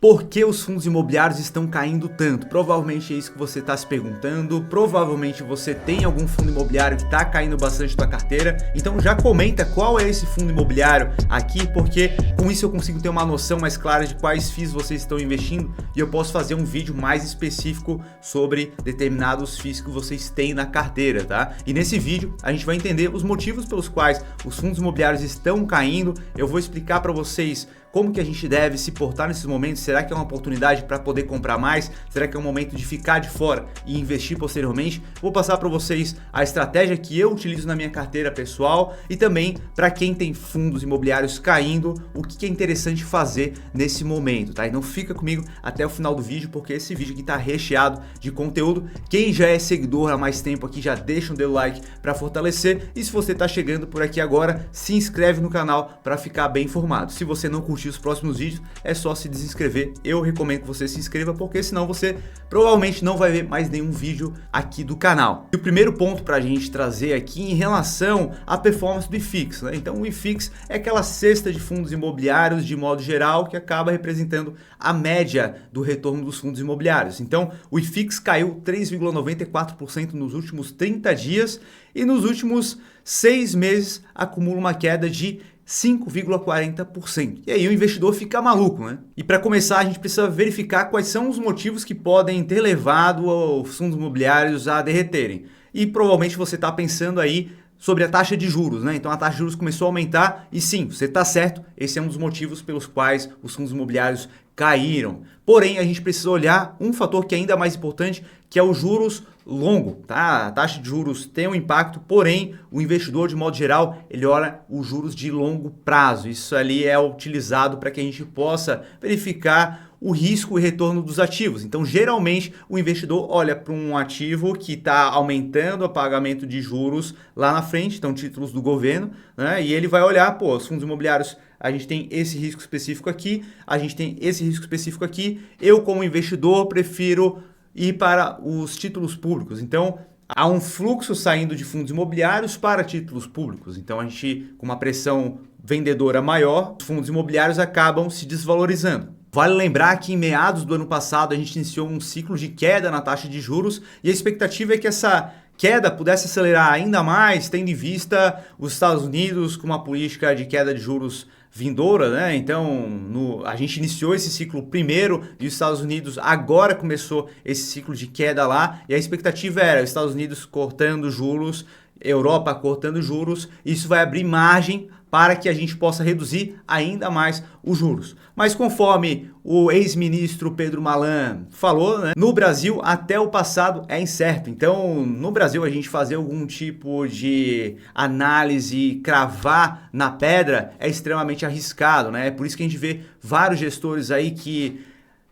Por que os fundos imobiliários estão caindo tanto? Provavelmente é isso que você está se perguntando, provavelmente você tem algum fundo imobiliário que está caindo bastante na carteira, então já comenta qual é esse fundo imobiliário aqui, porque com isso eu consigo ter uma noção mais clara de quais FIIs vocês estão investindo e eu posso fazer um vídeo mais específico sobre determinados FIIs que vocês têm na carteira, tá? E nesse vídeo a gente vai entender os motivos pelos quais os fundos imobiliários estão caindo, eu vou explicar para vocês como que a gente deve se portar nesses momentos. Será que é uma oportunidade para poder comprar mais? Será que é um momento de ficar de fora e investir posteriormente? Vou passar para vocês a estratégia que eu utilizo na minha carteira pessoal e também para quem tem fundos imobiliários caindo, o que é interessante fazer nesse momento, tá? Então fica comigo até o final do vídeo, porque esse vídeo aqui está recheado de conteúdo. Quem já é seguidor há mais tempo aqui, já deixa um dedo like para fortalecer, e se você está chegando por aqui agora, se inscreve no canal para ficar bem informado. Se você não curtiu os próximos vídeos, é só se desinscrever. Eu recomendo que você se inscreva, porque senão você provavelmente não vai ver mais nenhum vídeo aqui do canal. E o primeiro ponto para a gente trazer aqui em relação à performance do IFIX, né? Então o IFIX é aquela cesta de fundos imobiliários de modo geral que acaba representando a média do retorno dos fundos imobiliários. Então o IFIX caiu 3,94% nos últimos 30 dias e nos últimos 6 meses acumula uma queda de 5,40%. E aí o investidor fica maluco, né? E para começar, a gente precisa verificar quais são os motivos que podem ter levado os fundos imobiliários a derreterem. E provavelmente você está pensando aí sobre a taxa de juros, né? Então a taxa de juros começou a aumentar e sim, você está certo, esse é um dos motivos pelos quais os fundos imobiliários caíram. Porém, a gente precisa olhar um fator que é ainda mais importante, que é os juros longo, tá? A taxa de juros tem um impacto, porém o investidor de modo geral, ele olha os juros de longo prazo. Isso ali é utilizado para que a gente possa verificar o risco e retorno dos ativos. Então, geralmente, o investidor olha para um ativo que está aumentando o pagamento de juros lá na frente, então títulos do governo, né? E ele vai olhar, pô, os fundos imobiliários, a gente tem esse risco específico aqui, a gente tem esse risco específico aqui, eu como investidor prefiro ir para os títulos públicos. Então, há um fluxo saindo de fundos imobiliários para títulos públicos. Então, a gente, com uma pressão vendedora maior, os fundos imobiliários acabam se desvalorizando. Vale lembrar que em meados do ano passado a gente iniciou um ciclo de queda na taxa de juros e a expectativa é que essa queda pudesse acelerar ainda mais, tendo em vista os Estados Unidos com uma política de queda de juros vindoura, né? Então, a gente iniciou esse ciclo primeiro e os Estados Unidos agora começou esse ciclo de queda lá, e a expectativa era os Estados Unidos cortando juros, Europa cortando juros, isso vai abrir margem para que a gente possa reduzir ainda mais os juros. Mas conforme o ex-ministro Pedro Malan falou, né, no Brasil até o passado é incerto. Então, no Brasil, a gente fazer algum tipo de análise, cravar na pedra é extremamente arriscado, né? É por isso que a gente vê vários gestores aí que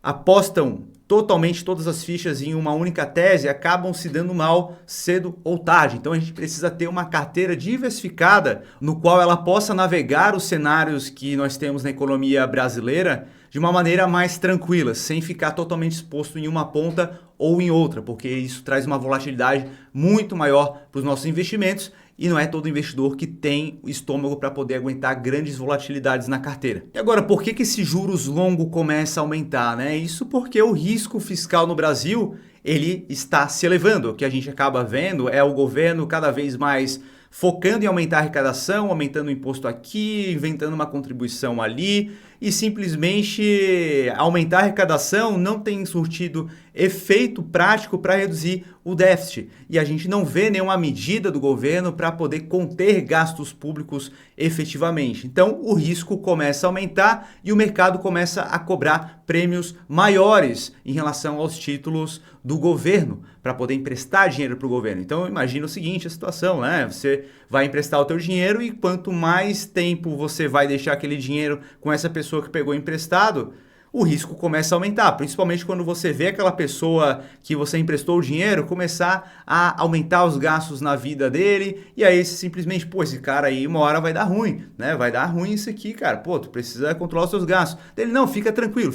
apostam totalmente todas as fichas em uma única tese, acabam se dando mal cedo ou tarde. Então a gente precisa ter uma carteira diversificada no qual ela possa navegar os cenários que nós temos na economia brasileira de uma maneira mais tranquila, sem ficar totalmente exposto em uma ponta ou em outra, porque isso traz uma volatilidade muito maior para os nossos investimentos e não é todo investidor que tem o estômago para poder aguentar grandes volatilidades na carteira. E agora, por que esse juros longo começa a aumentar, né? Isso porque o risco fiscal no Brasil, ele está se elevando. O que a gente acaba vendo é o governo cada vez mais focando em aumentar a arrecadação, aumentando o imposto aqui, inventando uma contribuição ali, e simplesmente aumentar a arrecadação não tem surtido efeito prático para reduzir o déficit. E a gente não vê nenhuma medida do governo para poder conter gastos públicos efetivamente. Então o risco começa a aumentar e o mercado começa a cobrar prêmios maiores em relação aos títulos do governo para poder emprestar dinheiro para o governo. Então imagina o seguinte, a situação, né? Você vai emprestar o teu dinheiro e quanto mais tempo você vai deixar aquele dinheiro com essa pessoa que pegou emprestado, o risco começa a aumentar, principalmente quando você vê aquela pessoa que você emprestou o dinheiro começar a aumentar os gastos na vida dele, e aí você simplesmente, pô, esse cara aí uma hora vai dar ruim, né? Vai dar ruim isso aqui, cara. Pô, tu precisa controlar os seus gastos. Ele, não, fica tranquilo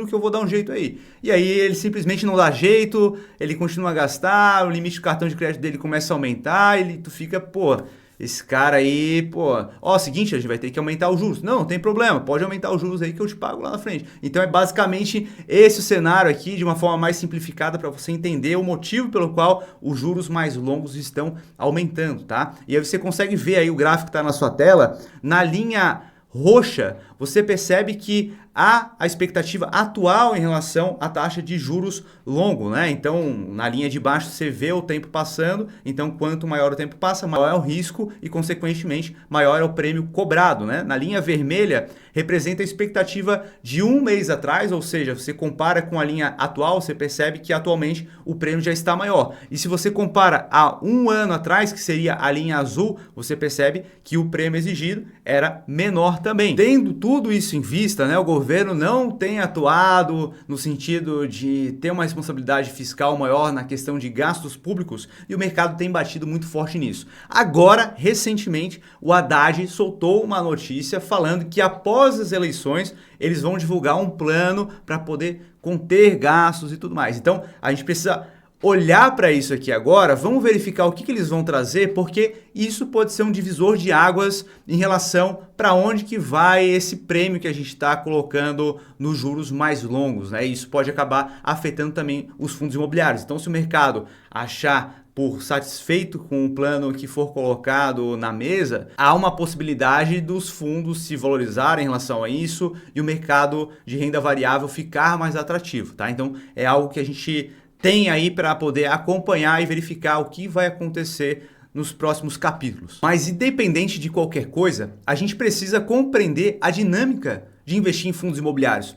que eu vou dar um jeito aí. E aí ele simplesmente não dá jeito, ele continua a gastar, o limite do cartão de crédito dele começa a aumentar, tu fica, pô, esse cara aí, pô, ó, seguinte, a gente vai ter que aumentar os juros. Não, não tem problema, pode aumentar os juros aí que eu te pago lá na frente. Então é basicamente esse o cenário aqui, de uma forma mais simplificada para você entender o motivo pelo qual os juros mais longos estão aumentando, tá? E aí você consegue ver aí o gráfico que está na sua tela, na linha roxa, você percebe que há a expectativa atual em relação à taxa de juros longo, né? Então, na linha de baixo você vê o tempo passando, então quanto maior o tempo passa, maior é o risco e, consequentemente, maior é o prêmio cobrado, né? Na linha vermelha representa a expectativa de um mês atrás, ou seja, você compara com a linha atual, você percebe que atualmente o prêmio já está maior. E se você compara a um ano atrás, que seria a linha azul, você percebe que o prêmio exigido era menor também. Tendo tudo isso em vista, né, o governo não tem atuado no sentido de ter uma responsabilidade fiscal maior na questão de gastos públicos e o mercado tem batido muito forte nisso. Agora, recentemente, o Haddad soltou uma notícia falando que após as eleições eles vão divulgar um plano para poder conter gastos e tudo mais. Então, a gente precisa olhar para isso aqui agora, vamos verificar o que eles vão trazer, porque isso pode ser um divisor de águas em relação para onde que vai esse prêmio que a gente está colocando nos juros mais longos, né? Isso pode acabar afetando também os fundos imobiliários. Então, se o mercado achar por satisfeito com o plano que for colocado na mesa, há uma possibilidade dos fundos se valorizarem em relação a isso e o mercado de renda variável ficar mais atrativo, tá? Então, é algo que a gente tem aí para poder acompanhar e verificar o que vai acontecer nos próximos capítulos. Mas independente de qualquer coisa, a gente precisa compreender a dinâmica de investir em fundos imobiliários.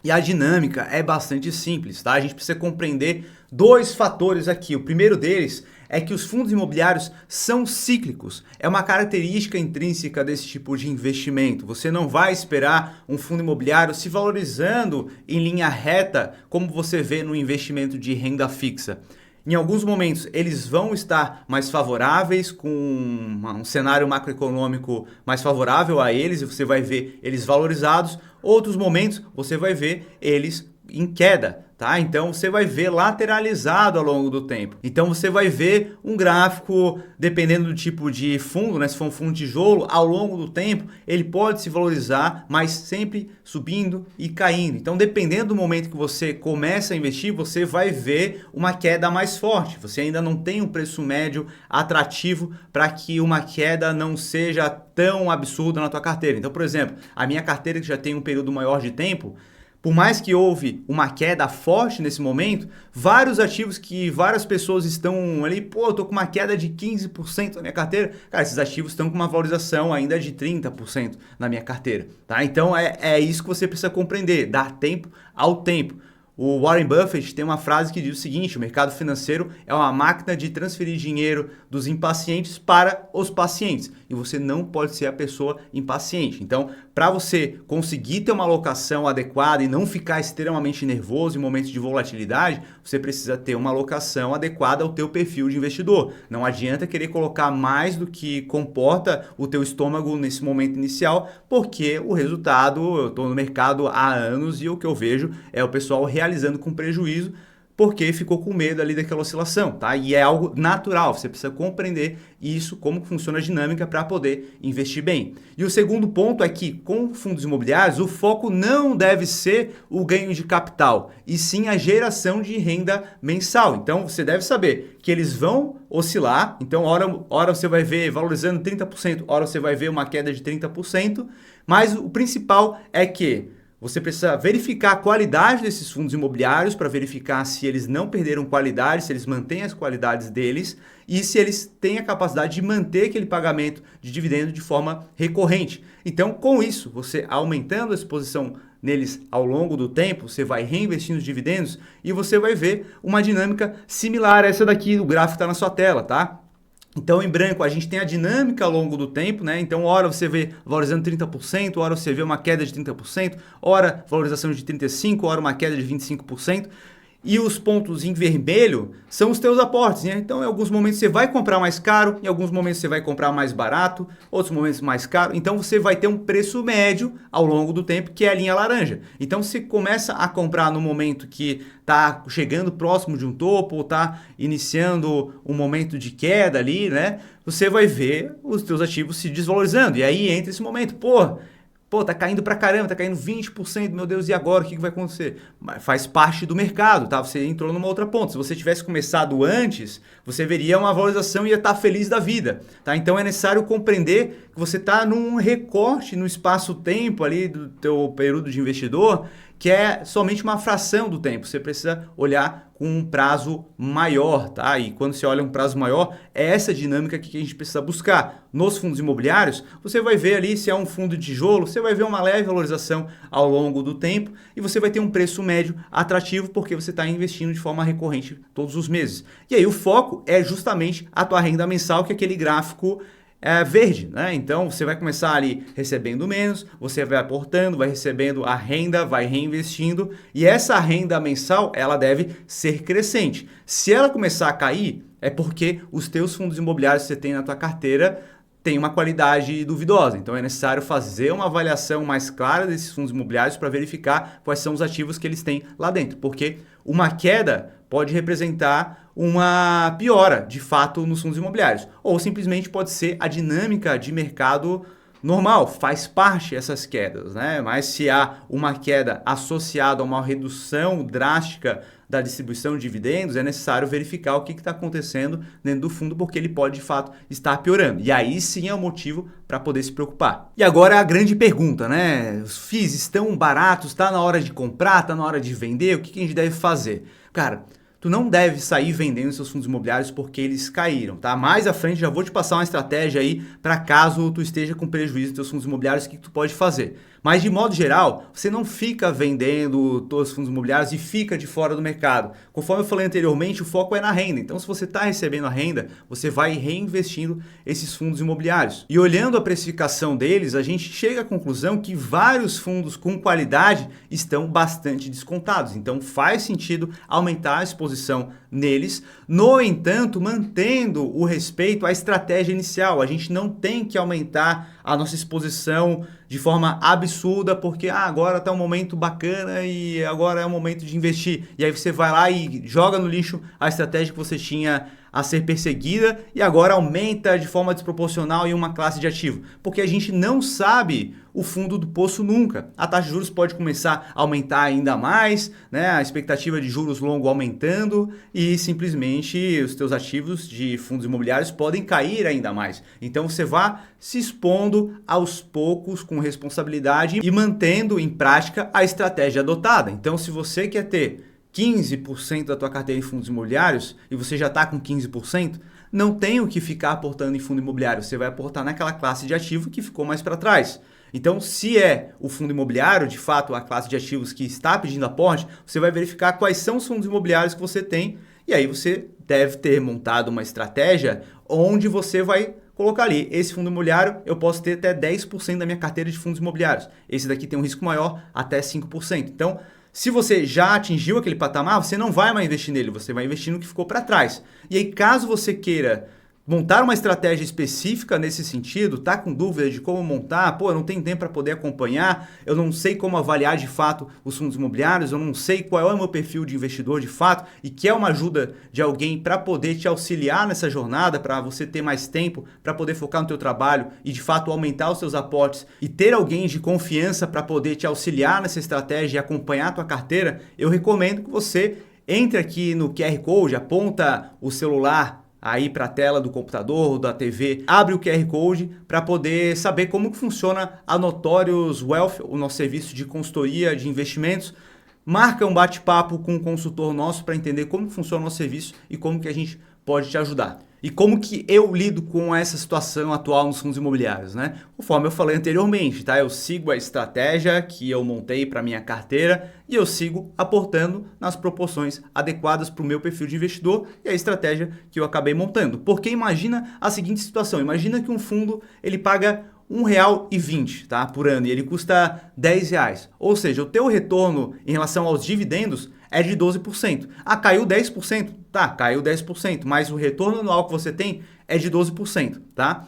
E a dinâmica é bastante simples, tá? A gente precisa compreender dois fatores aqui. O primeiro deles é que os fundos imobiliários são cíclicos. É uma característica intrínseca desse tipo de investimento. Você não vai esperar um fundo imobiliário se valorizando em linha reta, como você vê no investimento de renda fixa. Em alguns momentos, eles vão estar mais favoráveis, com um cenário macroeconômico mais favorável a eles, e você vai ver eles valorizados. Outros momentos, você vai ver eles em queda, tá? Então você vai ver lateralizado ao longo do tempo. Então você vai ver um gráfico, dependendo do tipo de fundo, né? Se for um fundo de tijolo, ao longo do tempo, ele pode se valorizar, mas sempre subindo e caindo. Então, dependendo do momento que você começa a investir, você vai ver uma queda mais forte. Você ainda não tem um preço médio atrativo para que uma queda não seja tão absurda na tua carteira. Então, por exemplo, a minha carteira que já tem um período maior de tempo, por mais que houve uma queda forte nesse momento, vários ativos que várias pessoas estão ali, pô, eu tô com uma queda de 15% na minha carteira, cara, esses ativos estão com uma valorização ainda de 30% na minha carteira, tá? Então é isso que você precisa compreender, dar tempo ao tempo. O Warren Buffett tem uma frase que diz o seguinte: o mercado financeiro é uma máquina de transferir dinheiro dos impacientes para os pacientes. E você não pode ser a pessoa impaciente. Então, para você conseguir ter uma alocação adequada e não ficar extremamente nervoso em momentos de volatilidade, você precisa ter uma alocação adequada ao teu perfil de investidor. Não adianta querer colocar mais do que comporta o teu estômago nesse momento inicial, porque o resultado, eu estou no mercado há anos e o que eu vejo é o pessoal realizando com prejuízo porque ficou com medo ali daquela oscilação, tá? E é algo natural, você precisa compreender isso, como funciona a dinâmica para poder investir bem. E o segundo ponto é que, com fundos imobiliários, o foco não deve ser o ganho de capital, e sim a geração de renda mensal. Então, você deve saber que eles vão oscilar, então hora você vai ver valorizando 30%, hora você vai ver uma queda de 30%, mas o principal é que você precisa verificar a qualidade desses fundos imobiliários para verificar se eles não perderam qualidade, se eles mantêm as qualidades deles e se eles têm a capacidade de manter aquele pagamento de dividendo de forma recorrente. Então, com isso, você aumentando a exposição neles ao longo do tempo, você vai reinvestindo os dividendos e você vai ver uma dinâmica similar a essa daqui, o gráfico está na sua tela, tá? Então, em branco, a gente tem a dinâmica ao longo do tempo, né? Então, hora você vê valorizando 30%, hora você vê uma queda de 30%, hora valorização de 35%, hora uma queda de 25%. E os pontos em vermelho são os teus aportes, né? Então, em alguns momentos você vai comprar mais caro, em alguns momentos você vai comprar mais barato, outros momentos mais caro. Então, você vai ter um preço médio ao longo do tempo, que é a linha laranja. Então, você começa a comprar no momento que está chegando próximo de um topo, ou está iniciando um momento de queda ali, né? Você vai ver os teus ativos se desvalorizando. E aí entra esse momento, pô, tá caindo pra caramba, tá caindo 20%, meu Deus, e agora? O que vai acontecer? Mas faz parte do mercado, tá? Você entrou numa outra ponta. Se você tivesse começado antes, você veria uma valorização e ia estar feliz da vida, tá? Então é necessário compreender que você está num recorte no espaço-tempo ali do teu período de investidor, que é somente uma fração do tempo. Você precisa olhar com um prazo maior, tá? E quando você olha um prazo maior, é essa dinâmica que a gente precisa buscar. Nos fundos imobiliários, você vai ver ali se é um fundo de tijolo, você vai ver uma leve valorização ao longo do tempo e você vai ter um preço médio atrativo porque você está investindo de forma recorrente todos os meses. E aí o foco é justamente a tua renda mensal, que é aquele gráfico verde, né? Então você vai começar ali recebendo menos, você vai aportando, vai recebendo a renda, vai reinvestindo e essa renda mensal ela deve ser crescente. Se ela começar a cair, é porque os teus fundos imobiliários que você tem na tua carteira tem uma qualidade duvidosa. Então é necessário fazer uma avaliação mais clara desses fundos imobiliários para verificar quais são os ativos que eles têm lá dentro, porque uma queda pode representar uma piora, de fato, nos fundos imobiliários. Ou simplesmente pode ser a dinâmica de mercado normal, faz parte essas quedas, né? Mas se há uma queda associada a uma redução drástica da distribuição de dividendos, é necessário verificar o que está acontecendo dentro do fundo, porque ele pode, de fato, estar piorando. E aí sim é um motivo para poder se preocupar. E agora a grande pergunta, né? Os FIIs estão baratos, está na hora de comprar, está na hora de vender, o que a gente deve fazer? Cara, tu não deve sair vendendo seus fundos imobiliários porque eles caíram, tá? Mais à frente já vou te passar uma estratégia aí para caso tu esteja com prejuízo nos teus fundos imobiliários, o que tu pode fazer. Mas de modo geral, você não fica vendendo todos os fundos imobiliários e fica de fora do mercado. Conforme eu falei anteriormente, o foco é na renda. Então, se você está recebendo a renda, você vai reinvestindo esses fundos imobiliários. E olhando a precificação deles, a gente chega à conclusão que vários fundos com qualidade estão bastante descontados. Então, faz sentido aumentar a exposição neles. No entanto, mantendo o respeito à estratégia inicial. A gente não tem que aumentar a nossa exposição de forma absurda, porque agora está um momento bacana e agora é o momento de investir. E aí você vai lá e joga no lixo a estratégia que você tinha a ser perseguida e agora aumenta de forma desproporcional em uma classe de ativo. Porque a gente não sabe o fundo do poço nunca. A taxa de juros pode começar a aumentar ainda mais, né? A expectativa de juros longo aumentando e simplesmente os teus ativos de fundos imobiliários podem cair ainda mais. Então você vai se expondo aos poucos com responsabilidade e mantendo em prática a estratégia adotada. Então se você quer ter 15% da tua carteira em fundos imobiliários e você já está com 15%, não tem o que ficar aportando em fundo imobiliário. Você vai aportar naquela classe de ativo que ficou mais para trás. Então, se é o fundo imobiliário, de fato, a classe de ativos que está pedindo aporte, você vai verificar quais são os fundos imobiliários que você tem e aí você deve ter montado uma estratégia onde você vai colocar ali, esse fundo imobiliário eu posso ter até 10% da minha carteira de fundos imobiliários. Esse daqui tem um risco maior, até 5%. Então, se você já atingiu aquele patamar, você não vai mais investir nele, você vai investir no que ficou para trás. E aí, caso você queira montar uma estratégia específica nesse sentido, tá com dúvida de como montar, eu não tenho tempo para poder acompanhar, eu não sei como avaliar de fato os fundos imobiliários, eu não sei qual é o meu perfil de investidor de fato e quer uma ajuda de alguém para poder te auxiliar nessa jornada, para você ter mais tempo, para poder focar no teu trabalho e de fato aumentar os seus aportes e ter alguém de confiança para poder te auxiliar nessa estratégia e acompanhar a tua carteira, eu recomendo que você entre aqui no QR Code, aponta o celular aí para a tela do computador ou da TV, abre o QR Code para poder saber como que funciona a Notorious Wealth, o nosso serviço de consultoria de investimentos. Marca um bate-papo com um consultor nosso para entender como que funciona o nosso serviço e como que a gente pode te ajudar. E como que eu lido com essa situação atual nos fundos imobiliários, né? Conforme eu falei anteriormente, tá? Eu sigo a estratégia que eu montei para minha carteira e eu sigo aportando nas proporções adequadas para o meu perfil de investidor e a estratégia que eu acabei montando. Porque imagina a seguinte situação, imagina que um fundo ele paga R$1,20, tá, por ano, e ele custa R$10. Ou seja, o teu retorno em relação aos dividendos é de 12%. Ah, caiu 10%? Tá, caiu 10%, mas o retorno anual que você tem é de 12%, tá?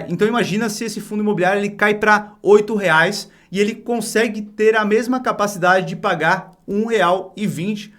Então imagina se esse fundo imobiliário ele cai para R$8 e ele consegue ter a mesma capacidade de pagar R$1,20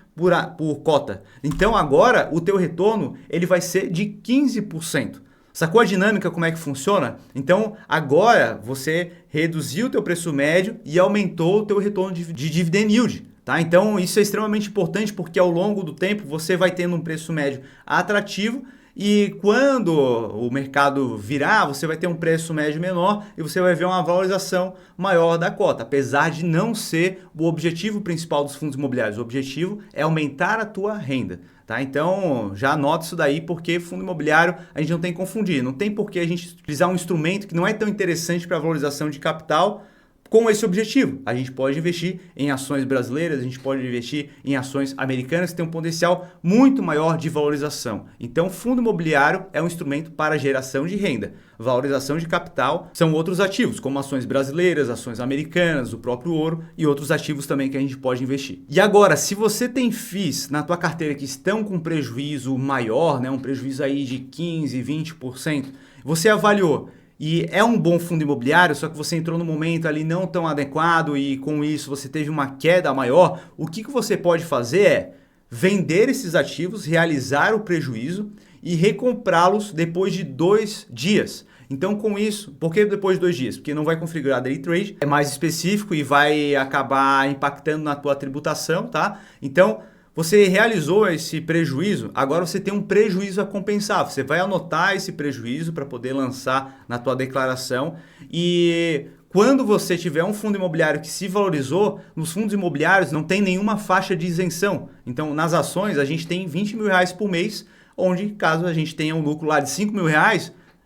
por cota. Então agora o teu retorno ele vai ser de 15%. Sacou a dinâmica como é que funciona? Então agora você reduziu o teu preço médio e aumentou o teu retorno de dividend yield. Tá? Então isso é extremamente importante porque ao longo do tempo você vai tendo um preço médio atrativo e quando o mercado virar, você vai ter um preço médio menor e você vai ver uma valorização maior da cota, apesar de não ser o objetivo principal dos fundos imobiliários. O objetivo é aumentar a tua renda. Tá? Então já anota isso daí porque fundo imobiliário a gente não tem que confundir. Não tem por que a gente utilizar um instrumento que não é tão interessante para a valorização de capital com esse objetivo. A gente pode investir em ações brasileiras, a gente pode investir em ações americanas que têm um potencial muito maior de valorização. Então, fundo imobiliário é um instrumento para geração de renda. Valorização de capital são outros ativos, como ações brasileiras, ações americanas, o próprio ouro e outros ativos também que a gente pode investir. E agora, se você tem FIIs na tua carteira que estão com prejuízo maior, né, um prejuízo aí de 15%, 20%, você avaliou e é um bom fundo imobiliário, só que você entrou no momento ali não tão adequado e com isso você teve uma queda maior, o que você pode fazer é vender esses ativos, realizar o prejuízo e recomprá-los depois de 2 dias. Então com isso, por que depois de 2 dias? Porque não vai configurar day trade, é mais específico e vai acabar impactando na tua tributação, tá? Então você realizou esse prejuízo, agora você tem um prejuízo a compensar. Você vai anotar esse prejuízo para poder lançar na tua declaração e quando você tiver um fundo imobiliário que se valorizou, nos fundos imobiliários não tem nenhuma faixa de isenção. Então nas ações a gente tem R$20 mil por mês, onde caso a gente tenha um lucro lá de R$5 mil,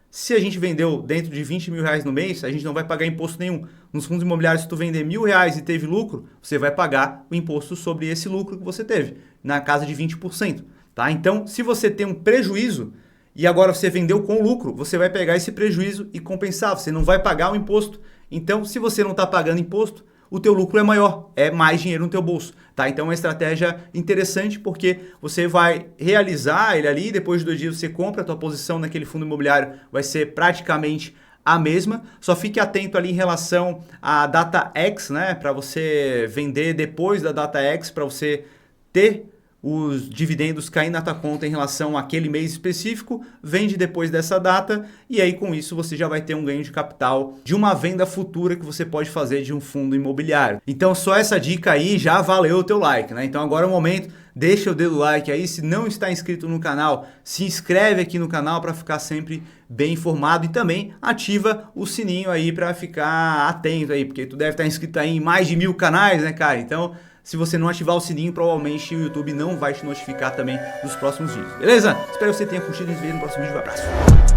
se a gente vendeu dentro de R$20 mil no mês, a gente não vai pagar imposto nenhum. Nos fundos imobiliários, se tu vender R$1.000 e teve lucro, você vai pagar o imposto sobre esse lucro que você teve, na casa de 20%. Tá? Então, se você tem um prejuízo e agora você vendeu com lucro, você vai pegar esse prejuízo e compensar, você não vai pagar o imposto. Então, se você não está pagando imposto, o teu lucro é maior, é mais dinheiro no teu bolso, tá? Então é uma estratégia interessante porque você vai realizar ele ali, depois de 2 dias você compra, a tua posição naquele fundo imobiliário vai ser praticamente a mesma, só fique atento ali em relação à data X, né? Para você vender depois da data X, para você ter os dividendos caindo na tua conta em relação àquele mês específico, vende depois dessa data e aí com isso você já vai ter um ganho de capital de uma venda futura que você pode fazer de um fundo imobiliário. Então só essa dica aí já valeu o teu like, né? Então agora é o momento, deixa o dedo like aí, se não está inscrito no canal, se inscreve aqui no canal para ficar sempre bem informado e também ativa o sininho aí para ficar atento aí, porque tu deve estar inscrito aí em mais de 1000 canais, né, cara? Então se você não ativar o sininho, provavelmente o YouTube não vai te notificar também nos próximos vídeos, beleza? Espero que você tenha curtido esse vídeo. No próximo vídeo, um abraço!